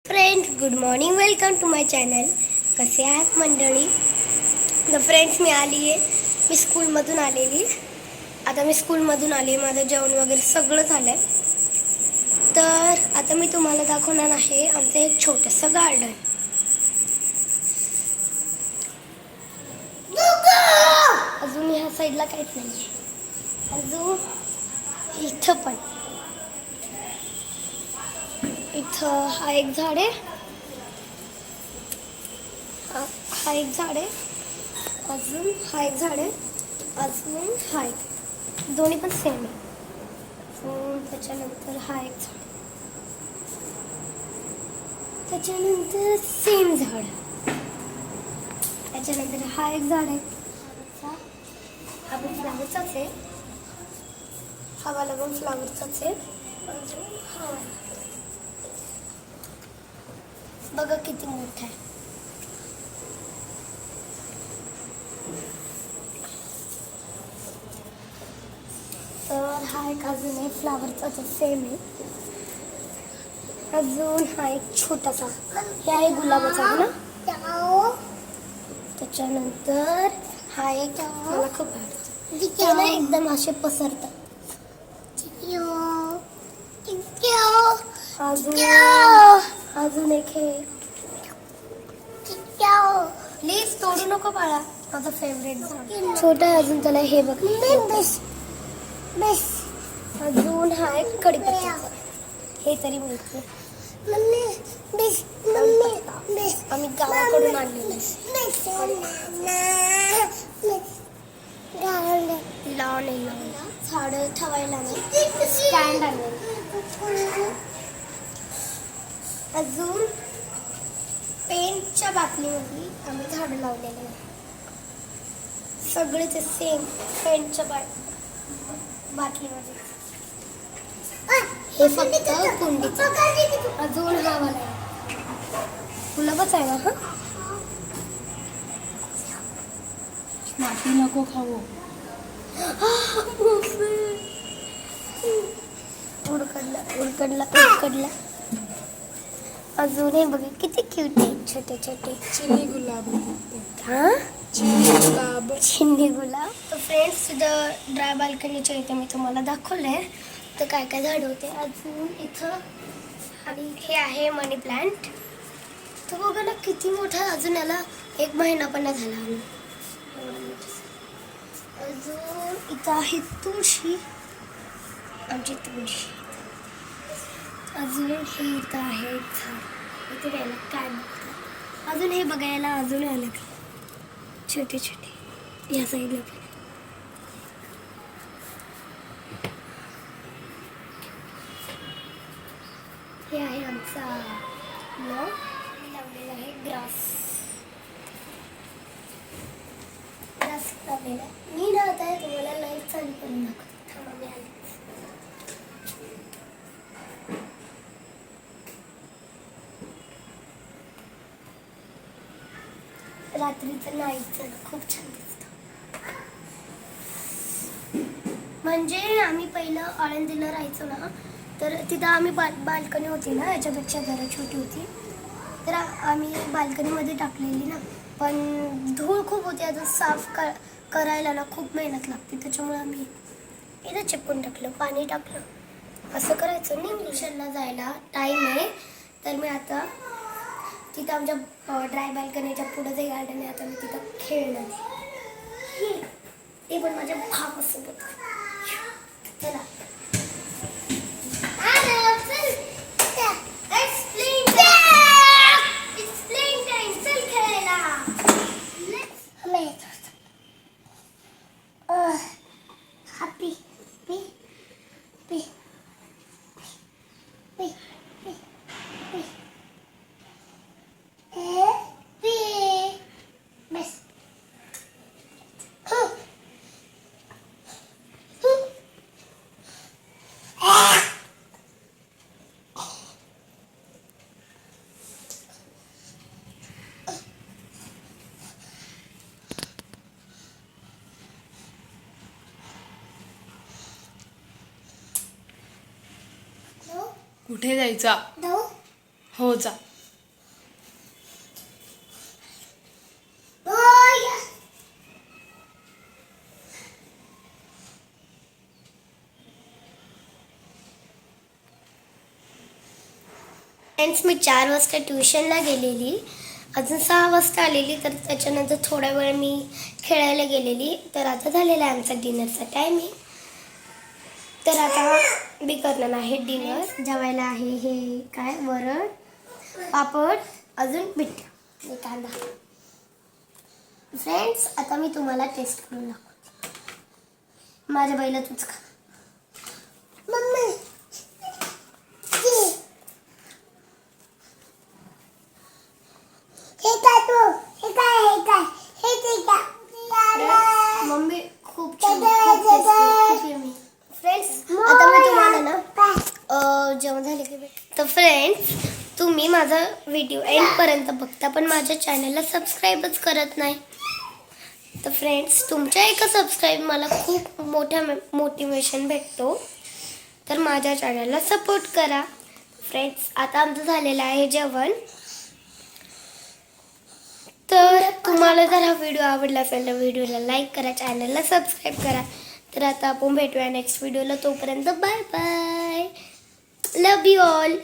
Friends, good morning. Welcome to my channel. कसे आहात मंडळी? तर फ्रेंड्स, मी आली आहे. मी स्कूलमधून आलेली. आता मी स्कूलमधून आली. माझं जेवण वगैरे सगळं झालं आहे. तर आता मी तुम्हाला दाखवणार आहे आमचं एक छोटंसं गार्डन. अजून ह्या साईडला काहीच नाही आहे. अजून इथं पण. इथं हा एक झाड आहे. हा एक झाड आहे. अजून हा एक झाड आहे. अजून हा एक. दोन्ही पण सेम आहे. त्याच्यानंतर हा एक झाड. त्याच्यानंतर सेम झाड. त्याच्यानंतर हा एक झाड आहे. हा पण फ्लावरचाच आहे. हा वाला पण फ्लावरचाच आहे. अजून हा बघा किती मोठा आहे. तर हा एक अजून आहे फ्लावरचाच सेम आहे. अजून हा एक छोटासा. हे आहे गुलाबाचा आहे ना. त्याच्यानंतर हा एक मला खूप आवडतो. ते ना एकदम असे पसरतात. अजून एक हे. प्लीज तोडू नको बाळा. माझं फेवरेट झाड छोटा आहे. अजून त्याला हे बघ. अजून हा एक कढीपत्त्याचा. हे तरी माहिती. आम्ही गावाकडून आणलेलं. लॉन झाडं ठेवायला नाही. स्टँड आणले. अजून पेंटच्या बाटलीमध्ये आम्ही झाडं लावलेले आहे. सगळेच सेम पेंटच्या बाटलीमध्ये. हे फक्त कुंडीचं. अजून हा वाला गुलाबच आहे ना. हा माती नको खाऊ. उडकडला. अजून हे बघा किती क्यूट आहे. छोटे छोटे चिनी गुलाब. हा चिनी गुलाब. तर फ्रेंड्स, तिथं ड्राय बाल्कनीच्या इथे मी तुम्हाला दाखवलंय. तर काय काय झाड होते. अजून इथं आणि हे आहे मनी प्लांट. तर बघा ना किती मोठा. अजून याला 1 महिना पण नाही झाला. अजून इथं आहे तुळशी. आमची तुळशी. अजून हे इथं आहे झाड. इथे याला काय बघतात. अजून हे बघायला अजून आलं का छोटे छोटे. या साईडला पण. हे आहे आमचा लॉन. लावलेला आहे ग्रास लावलेला. मी राहत आहे. तुम्हाला लाईट चालू करून दाखवते. थांबा मी आले. रात्रीचं नाईटचं खूप छान दिसतं. म्हणजे आम्ही पहिलं आळंदीला राहायचो ना. तर तिथं आम्ही बाल्कनी होती ना. याच्यापेक्षा जरा छोटी होती. तर आम्ही बाल्कनीमध्ये टाकलेली ना. पण धूळ खूप होती. अजून साफ करायला ना खूप मेहनत लागते. त्याच्यामुळे आम्ही इथं चिपकून टाकलं. पाणी टाकलं. असं करायचं नाही. ट्युशनला जायला टाईम आहे. तर मी आता तिथं आमच्या ड्राय बाल्कनीच्या पुढं जे गार्डन आहे. आता मी तिथं खेळणार. ते पण माझ्या भावासोबत. चला. कुठे जायचा? हो जा. फ्रेंड्स मी 4 वाजता ट्युशनला गेलेली, अजून 6 वाजता आलेली, तर त्याच्यानंतर थोडा वेळ मी खेळायला गेलेली. तर आता झालेला आहे आमचा डिनरचा टायमिंग. तर आता मी करणार आहे डिनर. जेवायला आहे हे काय वरण, पापड, अजून पिठलं आणि कांदा. फ्रेंड्स आता मी तुम्हाला टेस्ट करून दाखवते. माझ्या बाईला तूच खा. मम्मी मम्मी खूप छान, खूप tasty, खूप yummy. फ्रेंड्स आता मी तुम्हाला ना जेवण झाले की तर फ्रेंड्स तुम्ही माझा व्हिडिओ एंडपर्यंत बघता पण माझ्या चॅनलला सबस्क्राईबच करत नाही. तर फ्रेंड्स तुमच्या एका सबस्क्राईब मला खूप मोठा मोटिवेशन भेटतो. तर माझ्या चॅनलला सपोर्ट करा. फ्रेंड्स आता आमचं झालेलं आहे जेवण. तर तुम्हाला जर हा व्हिडिओ आवडला असेल तर व्हिडिओला लाईक करा, चॅनलला सबस्क्राईब करा. तर आता आपण भेटूया नेक्स्ट व्हिडिओला. तोपर्यंत bye bye. Love you all.